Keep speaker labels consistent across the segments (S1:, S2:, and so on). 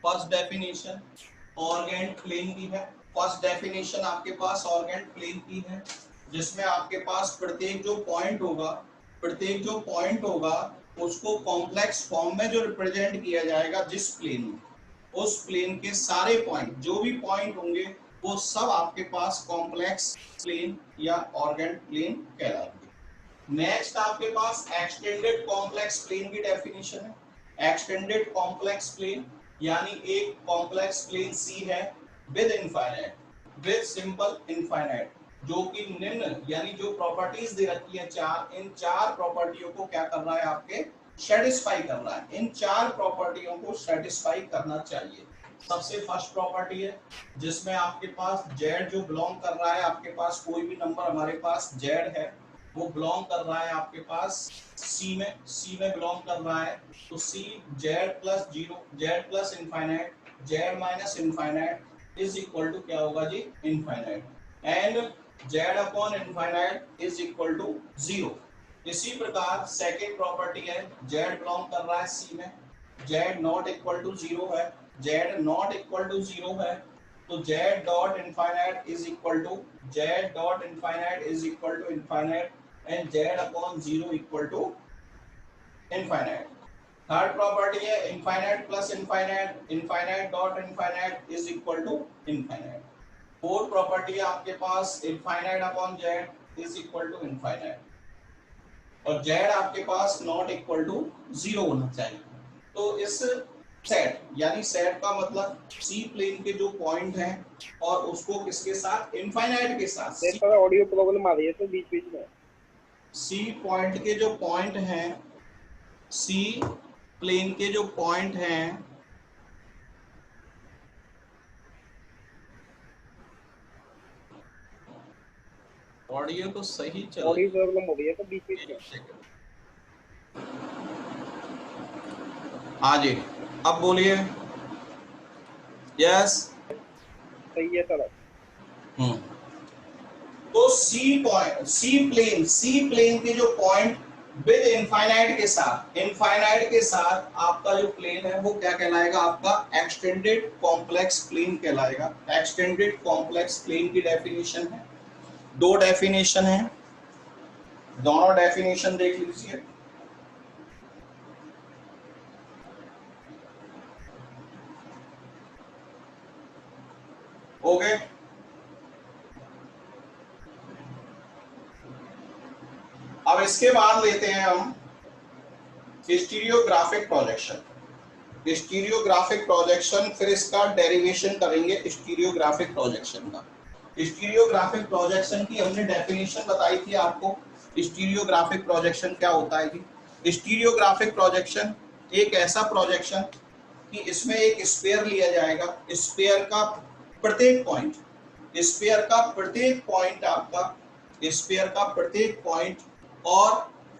S1: First definition ऑर्गेंट plane की है। First definition आपके पास ऑर्गेंट प्लेन की है, जिसमें आपके पास प्रत्येक जो पॉइंट होगा उसको कॉम्प्लेक्स फॉर्म में जो रिप्रेजेंट किया जाएगा जिस प्लेन में, उस प्लेन के सारे पॉइंट, जो भी पॉइंट होंगे वो सब आपके पास कॉम्प्लेक्स प्लेन या ऑर्गेंट प्लेन कहलाएंगे। नेक्स्ट आपके पास एक्सटेंडेड कॉम्प्लेक्स प्लेन की डेफिनेशन है। एक्सटेंडेड कॉम्प्लेक्स प्लेन यानी एक कॉम्प्लेक्स प्लेन सी है with infinite, with simple infinite, जो कि निम्न यानी जो प्रॉपर्टीज दे रखी है चार, इन चार प्रॉपर्टियों को क्या कर रहा है, आपके सेटिस्फाई कर रहा है। इन चार प्रॉपर्टियों को सेटिस्फाई करना चाहिए। सबसे फर्स्ट प्रॉपर्टी है जिसमें आपके पास जेड जो बिलोंग कर रहा है, आपके पास कोई भी नंबर हमारे पास जेड है वो बिलोंग कर रहा है आपके पास सी में बिलोंग कर रहा है, तो C Z plus zero, Z plus infinite, Z minus infinite is equal to क्या होगा जी, infinite, and Z upon infinite is equal to zero. इसी प्रकार सेकेंड प्रॉपर्टी है जेड बिलोंग कर रहा है सी में, Z not equal to zero है, Z not equal to zero है, तो Z dot infinite is equal to, Z dot infinite is equal to infinite and Z upon zero equal to infinite. Third property है infinite plus infinite, infinite dot infinite is equal to infinite. Fourth property है आपके पास infinite upon Z is equal to infinite, और Z आपके पास not equal to zero होना चाहिए। तो इस सेट यानी सेट का मतलब सी प्लेन के जो पॉइंट हैं और उसको किसके साथ, इनफाइनाइट के साथ,
S2: थोड़ा ऑडियो प्रॉब्लम आ रही है तो बीच बीच में।
S1: सी पॉइंट के जो पॉइंट हैं, सी प्लेन के जो पॉइंट हैं, ऑडियो तो सही चल रही
S2: ऑडियो
S1: है।
S2: प्रॉब्लम हो रही है तो बीच बीच में।
S1: एक सेकंड, हाँ जी, अब बोलिए। यस।
S2: सही है सर।
S1: तो सी प्लेन के जो पॉइंट विद इनफाइनाइट के साथ आपका जो प्लेन है वो क्या कहलाएगा, आपका एक्सटेंडेड कॉम्प्लेक्स प्लेन कहलाएगा। एक्सटेंडेड कॉम्प्लेक्स प्लेन की डेफिनेशन है, दो डेफिनेशन है, दोनों डेफिनेशन देख लीजिए। हो गए। अब इसके बाद लेते हैं हम स्टीरियोग्राफिक प्रोजेक्शन। स्टीरियोग्राफिक प्रोजेक्शन, फिर इसका डेरिवेशन करेंगे स्टीरियोग्राफिक प्रोजेक्शन का। स्टीरियोग्राफिक प्रोजेक्शन की हमने डेफिनेशन बताई थी आपको। स्टीरियोग्राफिक प्रोजेक्शन क्या होता है जी, स्टीरियोग्राफिक प्रोजेक्शन एक ऐसा प्रोजेक्शन कि इसमें एक स्फीयर लिया जाएगा, स्फीयर का प्रत्येक पॉइंट, स्फीयर का प्रत्येक पॉइंट आपका, स्फीयर का प्रत्येक पॉइंट और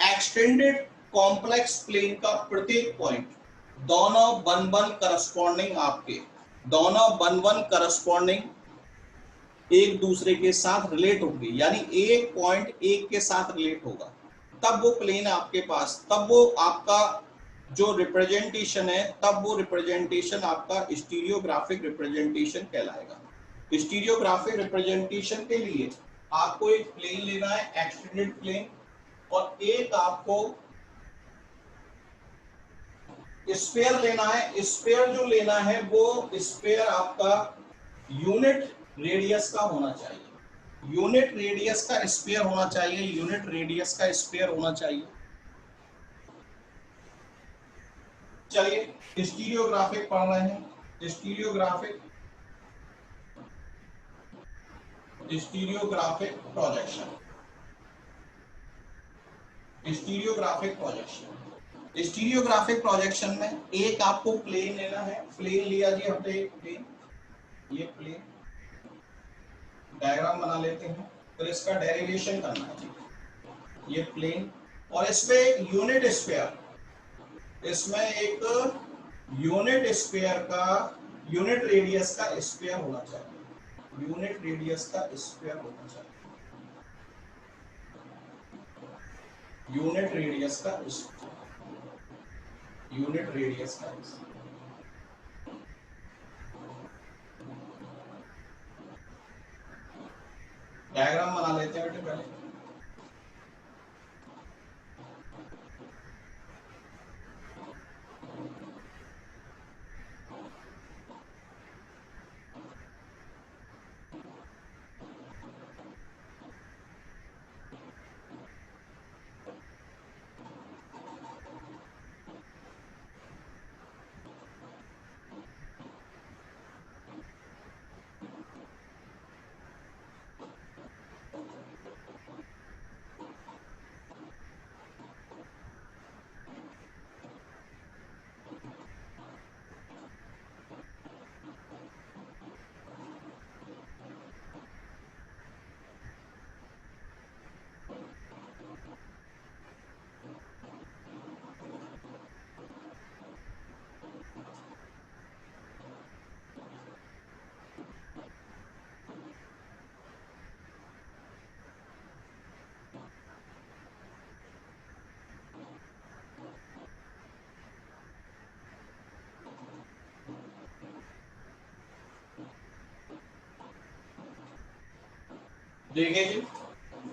S1: एक्सटेंडेड कॉम्प्लेक्स प्लेन का प्रत्येक पॉइंट, दोनों वन वन करस्पॉन्डिंग, आपके दोनों वन वन करस्पॉन्डिंग एक दूसरे के साथ रिलेट होंगे, यानी एक पॉइंट एक के साथ रिलेट होगा, तब वो प्लेन आपके पास, तब वो आपका जो रिप्रेजेंटेशन है, तब वो रिप्रेजेंटेशन आपका स्टीरियोग्राफिक रिप्रेजेंटेशन कहलाएगा। स्टीरियोग्राफिक रिप्रेजेंटेशन के लिए आपको एक प्लेन लेना है, एक्सटेंडेड प्लेन, और एक आपको स्फीयर लेना है। स्फीयर जो लेना है वो स्फीयर आपका यूनिट रेडियस का होना चाहिए, यूनिट रेडियस का स्फीयर होना चाहिए, यूनिट रेडियस का स्फीयर होना चाहिए। चलिए स्टीरियोग्राफिक पढ़ रहे हैं, stereographic stereographic projection, stereographic projection. Stereographic projection में एक आपको प्लेन लेना है, प्लेन लिया जी हमने एक प्लेन, ये प्लेन डायग्राम बना लेते हैं, फिर इसका डेरिवेशन करना है, ये प्लेन, और इसमें एक यूनिट स्फीयर, इसमें एक यूनिट स्फीयर का, यूनिट रेडियस का स्फीयर होना चाहिए, यूनिट रेडियस का स्फीयर होना चाहिए, यूनिट रेडियस का, यूनिट रेडियस का। डायग्राम बना लेते हैं बेटे पहले। देखिए जी,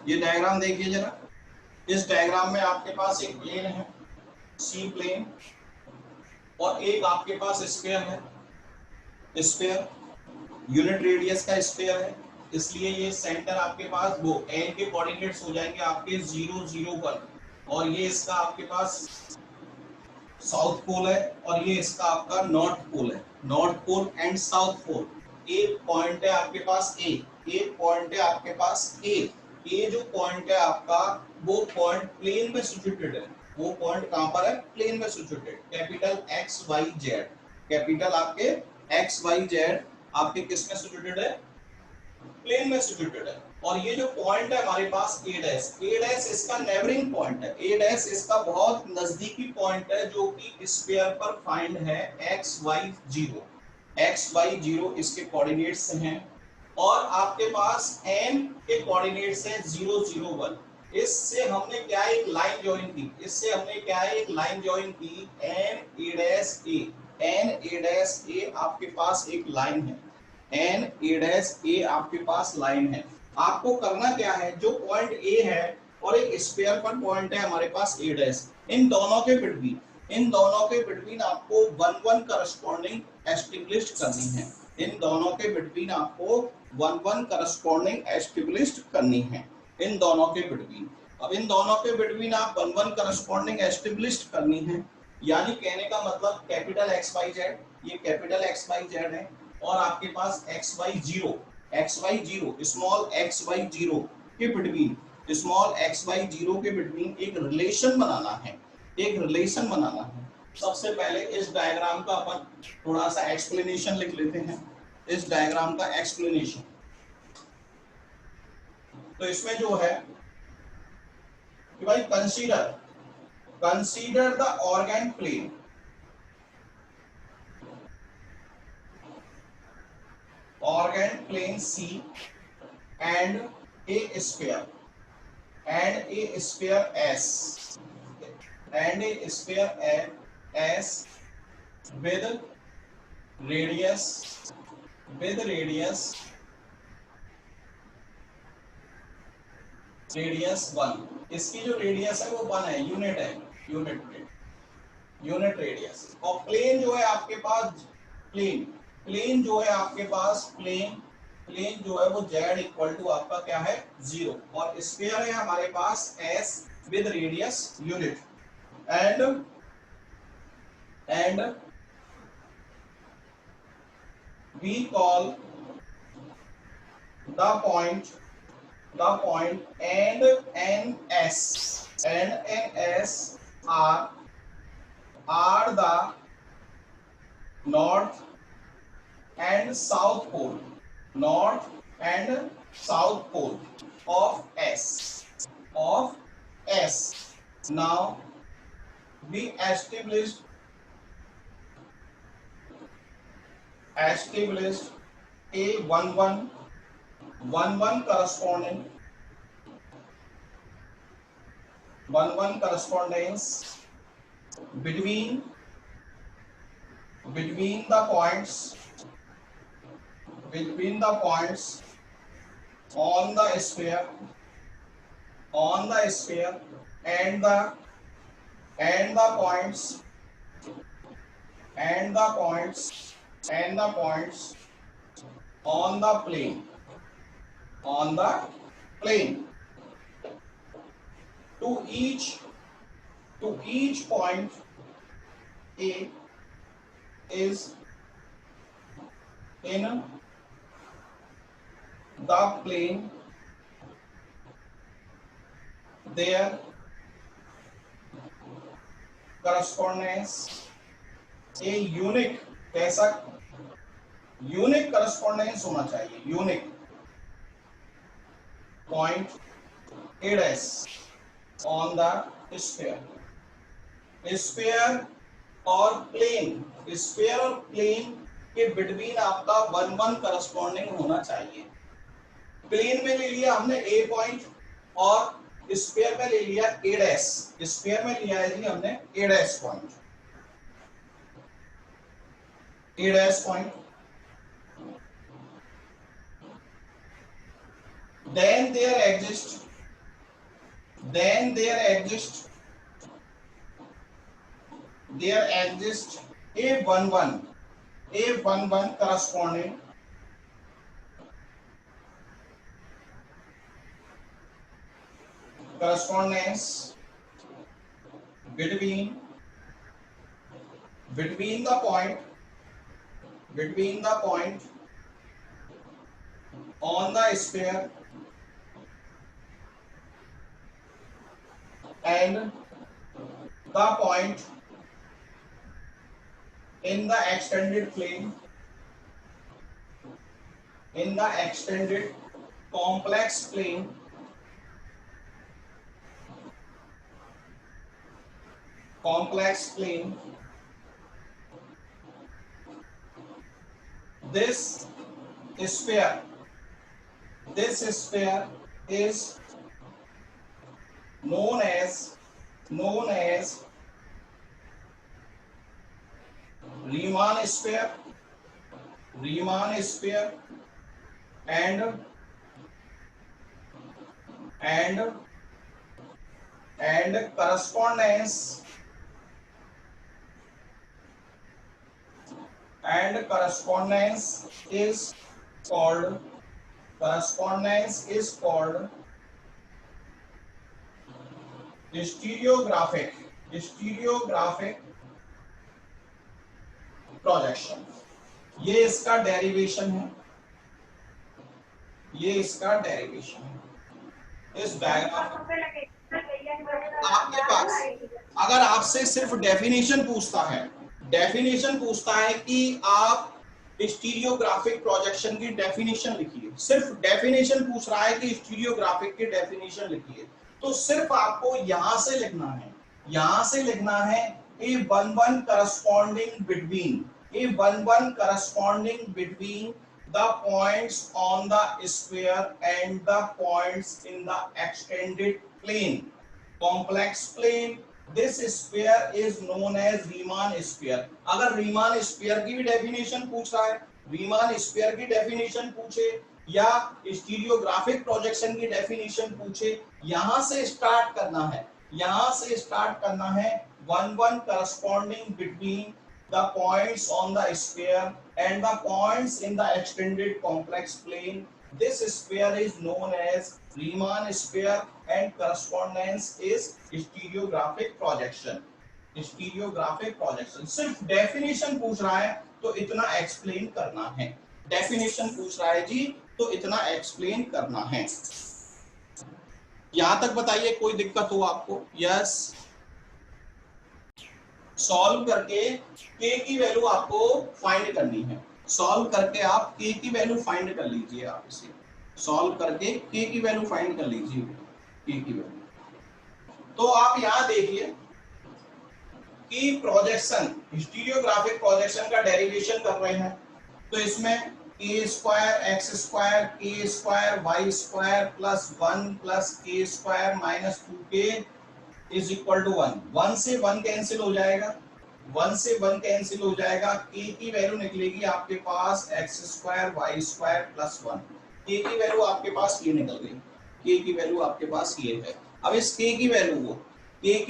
S1: ये डायग्राम देखिए जरा। इस डायग्राम में आपके पास एक प्लेन है, सी प्लेन, और एक आपके पास स्फीयर है, स्फीयर यूनिट रेडियस का स्फीयर है, इसलिए ये सेंटर आपके पास वो एन के कोऑर्डिनेट्स हो जाएंगे आपके 0 0 1, और ये इसका आपके पास साउथ पोल है, और ये इसका आपका नॉर्थ पोल है, north pole and south pole. एक पॉइंट है आपके पास ए, एक पॉइंट है आपके पास ए जो पॉइंट है आपका, वो पॉइंट प्लेन में सिचुएटेड है। वो पॉइंट कहां पर है? प्लेन में situated. Capital X Y Z, capital आपके एक्स वाई जेड आपके किस में सिचुएटेड है? प्लेन में सिचुएटेड है। और ये जो पॉइंट है हमारे पास ए डैश इसका नेबरिंग पॉइंट है, ए डैश इसका बहुत नजदीकी पॉइंट है, जो कि स्फीयर पर फाइंड है एक्स वाई जीरो इसके कोऑर्डिनेट्स हैं, और आपके पास एन के कोऑर्डिनेट्स हैं 0 0 1। इससे हमने क्या एक लाइन ज्वाइन की, इससे हमने क्या एक लाइन ज्वाइन की, एन ए डैश ए आपके पास एक लाइन है, एन ए डैश ए आपके पास लाइन है। आपको करना क्या है, जो पॉइंट ए है और एक स्फीयर पर पॉइंट है हमारे पास ए डैश, इन दोनों के बिटवीन आपको 1 1 करस्पॉन्डिंग एस्टेब्लिश करनी है। इन दोनों के बिटवीन आपको 1 1 करस्पॉन्डिंग एस्टेब्लिश करनी है, इन दोनों के बिटवीन। अब इन दोनों के बिटवीन आप 1 1 करस्पॉन्डिंग एस्टेब्लिश करनी है, यानी कहने का मतलब कैपिटल एक्स वाई जेड, ये कैपिटल एक्स वाई जेड है, और आपके पास X Y zero small X Y zero के between, small X Y zero के बिटवीन एक रिलेशन बनाना है, एक रिलेशन बनाना है। सबसे पहले इस डायग्राम का अपन थोड़ा सा एक्सप्लेनेशन लिख लेते हैं, इस डायग्राम का एक्सप्लेनेशन। तो इसमें जो है कि भाई consider the Argand plane, organ plane C and a sphere S with radius 1। इसकी जो रेडियस है वो 1 है, यूनिट रेडियस। और प्लेन जो है आपके पास, प्लेन जो है आपके पास, प्लेन जो है वो z इक्वल टू आपका क्या है? 0, और स्फीयर है हमारे पास S with radius unit, and we call the point and NS are the north and south pole of S. Now we established a 1 1 correspondence between the points on the sphere and the points on the plane to each point A is in the plane their correspondence a unique, कैसा unique correspondence होना चाहिए, unique point A dash on the sphere और plane के between आपका 1-1 corresponding होना चाहिए। Plane में ले लिया हमने A पॉइंट और स्फीयर में ले लिया A डैश, स्फीयर में लिया है जी हमने A dash point, A dash point. then there exists a 1-1 correspondence between the point on the sphere and the point in the extended plane, in the extended complex plane this sphere is known as Riemann sphere and correspondence is called stereographic projection. ये इसका derivation है, इस diagram आपके पास अगर आपसे सिर्फ definition पूछता है कि आप स्टीरियोग्राफिक प्रोजेक्शन की डेफिनेशन लिखिए, सिर्फ डेफिनेशन पूछ रहा है कि स्टीरियोग्राफिक की डेफिनेशन लिखिए, तो सिर्फ आपको यहां से लिखना है A11 corresponding between the points on the sphere and the points in the extended plane, complex plane. This sphere is known as Riemann sphere. अगर Riemann sphere की भी डेफिनेशन पूछ रहा है, Riemann sphere की डेफिनेशन पूछे या स्टीरियोग्राफिक प्रोजेक्शन की डेफिनेशन पूछे, यहां से स्टार्ट करना है 1-1 corresponding between the points on the sphere and the points in the extended complex plane. This sphere is known as Riemann sphere and correspondence is stereographic projection. सिर्फ definition पूछ रहा है तो इतना एक्सप्लेन करना है, यहां तक बताइए कोई दिक्कत हो आपको? यस। सॉल्व करके k की वैल्यू आपको फाइंड करनी है, सॉल्व करके आप k की वैल्यू फाइंड कर लीजिए, आप इसे सॉल्व करके k की वैल्यू फाइंड कर लीजिए, k की वैल्यू। तो आप यहां देखिए कि प्रोजेक्शन, स्टीरियोग्राफिक प्रोजेक्शन का डेरिवेशन कर रहे हैं, तो इसमें a square x square k square y square plus 1 plus k square minus 2k is equal to 1। 1 से 1 कैंसिल हो जाएगा, k की वैल्यू निकलेगी आपके पास x square y square plus 1। के की वैल्यू आपके पास ये निकल गई, के की वैल्यू आपके पास ये है। अब इस के की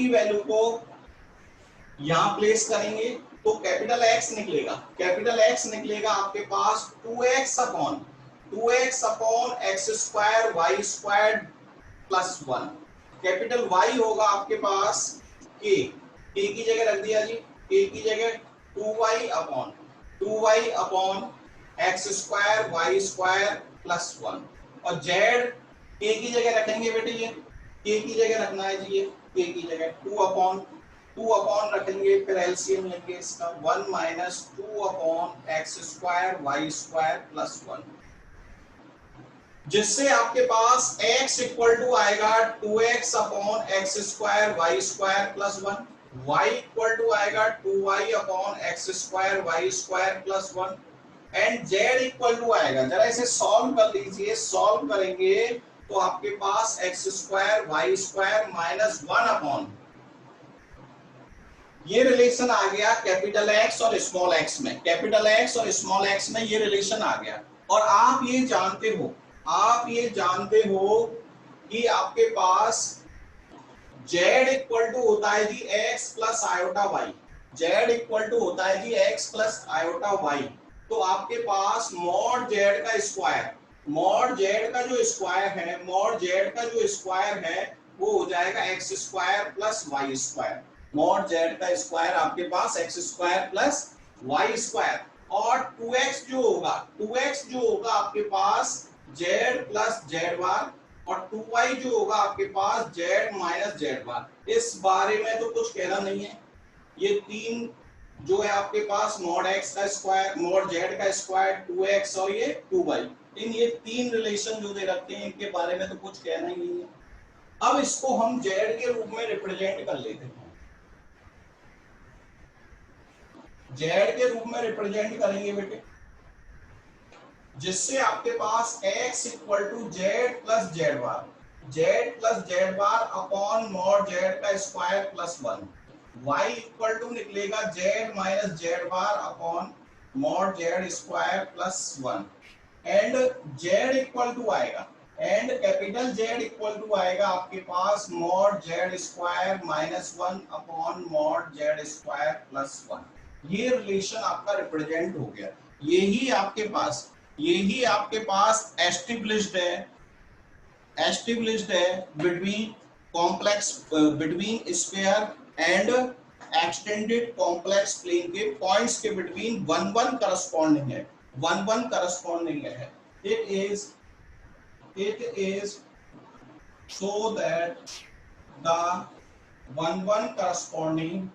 S1: वैल्यू को यहां प्लेस करेंगे तो कैपिटल एक्स निकलेगा, कैपिटल एक्स निकलेगा आपके पास 2x upon X square Y square plus 1। Capital Y होगा आपके पास के की जगह रख दिया जी, के की जगह 2y upon X square Y square plus 1। और जेड के की जगह रखेंगे बेटे, ये के की जगह रखना है जी, ये के की जगह 2 अपॉन रखेंगे, फिर एलसीएम लेंगे इसका 1 minus 2 upon X square Y square plus 1, जिससे आपके पास x इक्वल टू आएगा 2x upon X square Y square plus 1, y equal to आएगा 2y upon X square Y square plus 1 and z equal to आएगा, जरा इसे solve कर लीजिए, सॉल्व करेंगे तो आपके पास X square Y square minus 1 upon, ये रिलेशन आ गया कैपिटल एक्स और स्मॉल एक्स में, कैपिटल एक्स और स्मॉल एक्स में ये रिलेशन आ गया। और आप ये जानते हो कि आपके पास z इक्वल टू होता है जी x plus iota y, z equal to होता है जी x प्लस आयोटा y। तो आपके पास मॉड z का स्क्वायर, मॉड z का जो स्क्वायर है वो हो जाएगा X square plus Y square, mod z का स्क्वायर आपके पास X square plus Y square, और 2x जो होगा आपके पास z प्लस जेड बार, और 2y जो होगा आपके पास z माइनस जेड बार। इस बारे में तो कुछ कहना नहीं है, ये तीन जो है आपके पास मॉड x का स्क्वायर, मॉड z का स्क्वायर 2x और ये 2y, ये तीन रिलेशन जो दे रखते हैं इनके बारे में तो कुछ कहना ही नहीं है। अब इसको हम z के रूप में रिप्रेजेंट कर लेते हैं, z के रूप में रिप्रेजेंट करेंगे बेटे, जिससे आपके पास x equal to Z plus Z bar upon mod z का square plus 1, y equal to निकलेगा z minus Z bar upon mod z square plus 1 and z equal to आएगा, and capital Z equal to आएगा आपके पास mod z square minus 1 upon mod z square plus 1। ये relation आपका represent हो गया, यही आपके पास एस्टेब्लिश्ड है between complex, between sphere and extended complex plane के पॉइंट्स के बिटवीन 1 करस्पॉन्डिंग है। It is so that the 1 corresponding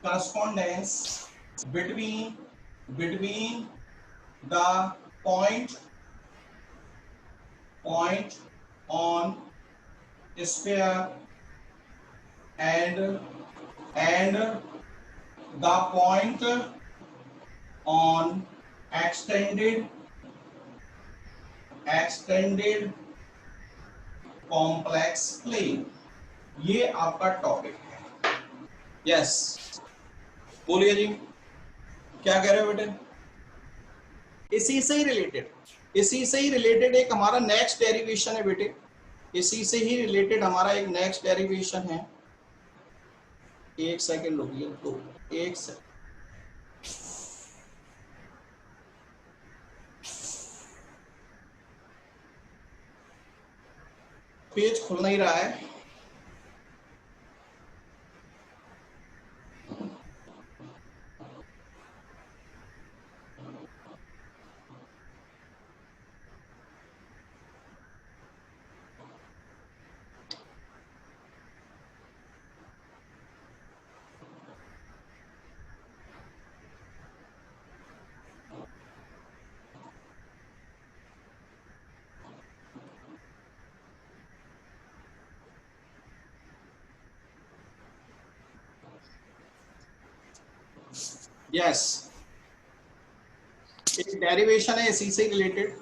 S1: correspondence between the point on sphere and the point on extended complex plane, ये आपका topic है। Yes बोलिए जी, क्या कह रहे हो बेटे? इसी से ही रिलेटेड एक हमारा नेक्स्ट डेरिवेशन है बेटे, इसी से ही रिलेटेड हमारा एक नेक्स्ट डेरिवेशन है। एक सेकंड रुकिए, तो एक सेकंड, पेज खुल नहीं रहा है। यस, एक डेरिवेशन है इसी से रिलेटेड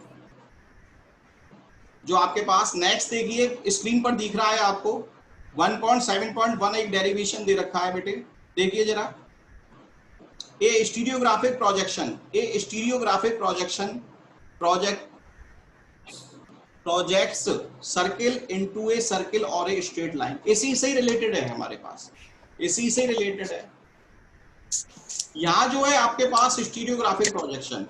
S1: जो आपके पास नेक्स्ट देखिए स्क्रीन पर दिख रहा है आपको 1.7.1 एक डेरिवेशन दे रखा है बेटे, देखिए जरा a stereographic projection projects circle into a circle और ए स्ट्रेट लाइन। इसी से रिलेटेड है हमारे पास, इसी से रिलेटेड है। यहाँ जो है आपके पास स्टीरियोग्राफिक प्रोजेक्शन,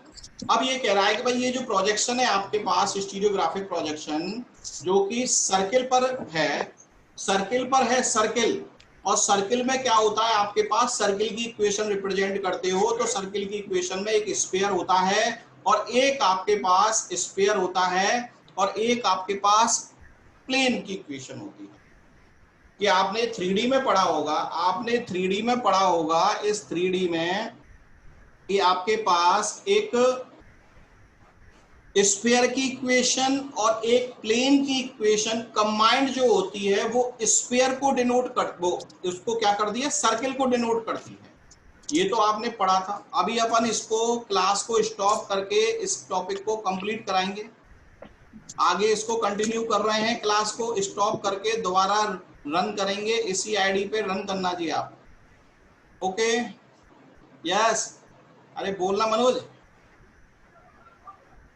S1: अब ये कह रहा है कि भाई ये जो प्रोजेक्शन है आपके पास स्टीरियोग्राफिक प्रोजेक्शन जो कि सर्किल पर है, सर्किल, और सर्किल में क्या होता है आपके पास, सर्किल की इक्वेशन रिप्रेजेंट करते हो तो सर्किल की इक्वेशन में एक स्फीयर होता है और एक आपके पास स्फीयर होता है और एक आपके पास प्लेन की इक्वेशन होती है। कि आपने 3D में पढ़ा होगा, आपने 3D में पढ़ा होगा, इस 3D में कि आपके पास एक स्फीयर की इक्वेशन और एक प्लेन की इक्वेशन कंबाइंड जो होती है वो स्फीयर को डिनोट कर, वो उसको क्या कर दिया, सर्किल को डिनोट करती है। ये तो आपने पढ़ा था। अभी अपन इसको क्लास को स्टॉप करके इस टॉपिक को कंप्लीट कराएंगे, आगे इसको कंटिन्यू कर रहे हैं, क्लास को स्टॉप करके दोबारा रन करेंगे, इसी आईडी पे रन करना जी आप। ओके यस, अरे बोलना मनोज।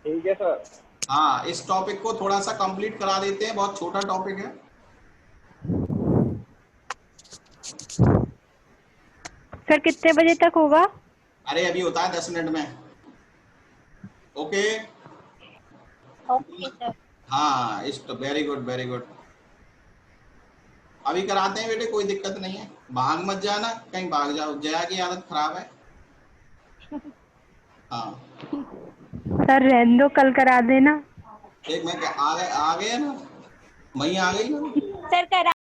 S2: ठीक है सर।
S1: हाँ, इस टॉपिक को थोड़ा सा कंप्लीट करा देते हैं, बहुत छोटा टॉपिक है।
S3: सर कितने बजे तक होगा?
S1: अरे अभी होता है 10 मिनट में। Okay
S3: okay sir.
S1: हाँ, इस तो वेरी गुड वेरी गुड। अभी कराते हैं बेटे, कोई दिक्कत नहीं है, भाग मत जाना कहीं, भाग जाओ, जया की आदत खराब है। हाँ
S3: सर रहने दो, कल करा देना।
S1: एक मैं आ गया ना, वही आ गई ना।
S3: सर करा